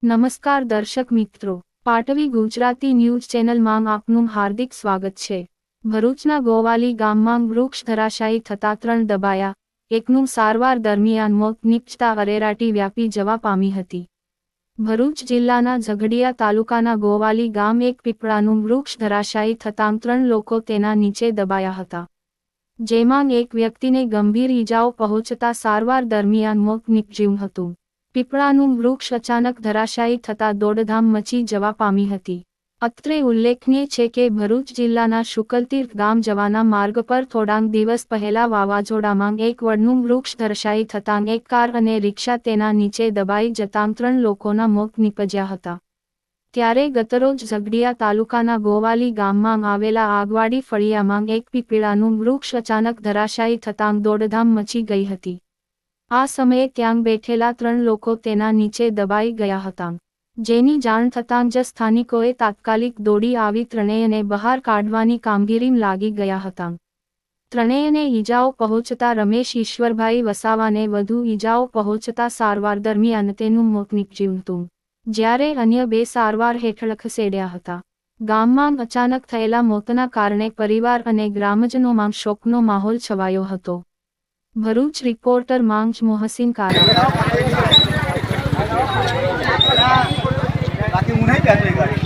નમસ્કાર દર્શક મિત્રો, પાટવી ગુજરાતી ન્યૂઝ ચેનલમાં આપનું હાર્દિક સ્વાગત છે। ભરૂચના ગોવાલી ગામમાં વૃક્ષ ધરાશાયી થતાં 3 દબાયા, એકનું સારવાર દરમિયાન મોત નીપજતા અરેરાટી વ્યાપી જવા પામી હતી। ભરૂચ જિલ્લાના ઝઘડિયા તાલુકાના ગોવાલી ગામ એક પીપળાનું વૃક્ષ ધરાશાયી થતાં 3 લોકો તેના નીચે દબાયા હતા, જેમાં એક વ્યક્તિને ગંભીર ઈજાઓ પહોંચતા સારવાર દરમિયાન મોત નીપજ્યું હતું। પીપળાનું વૃક્ષ અચાનક ધરાશાયી થતાં દોડધામ મચી જવા પામી હતી। અત્રે ઉલ્લેખનીય છે કે ભરૂચ જિલ્લાના શુકલતીર્થ ગામ જવાના માર્ગ પર થોડાંક દિવસ પહેલા વાવાઝોડામાં એક વડનું વૃક્ષ ધરાશાયી થતાં એક કાર અને રિક્ષા તેના નીચે દબાઈ જતાં 3 લોકોના મોત નીપજ્યા હતા। ત્યારે ગતરોજ ઝઘડિયા તાલુકાના ગોવાલી ગામમાં આવેલા આગવાડી ફળિયામાં એક પીપળાનું વૃક્ષ અચાનક ધરાશાયી થતાં દોડધામ મચી ગઈ હતી। આ સમયે ત્યાં બેઠેલા 3 લોકો તેના નીચે દબાઈ ગયા હતા, જેની જાણ થતાં જ સ્થાનિકોએ તાત્કાલિક દોડી આવી ત્રણેયને બહાર કાઢવાની કામગીરીમાં લાગી ગયા હતા। ત્રણેયને ઈજાઓ પહોંચતા રમેશ ઈશ્વરભાઈ વસાવાને વધુ ઈજાઓ પહોંચતા સારવાર દરમિયાન તેનું મોત નીપજ્યું હતું, જ્યારે અન્ય 2 સારવાર હેઠળ ખસેડ્યા હતા। ગામમાં અચાનક થયેલા મોતના કારણે પરિવાર અને ગ્રામજનોમાં શોકનો માહોલ છવાયો હતો। ભરૂચ રિપોર્ટર માંગ મોહસિન કારા। બાકી હું નહીં બેઠો ગાડી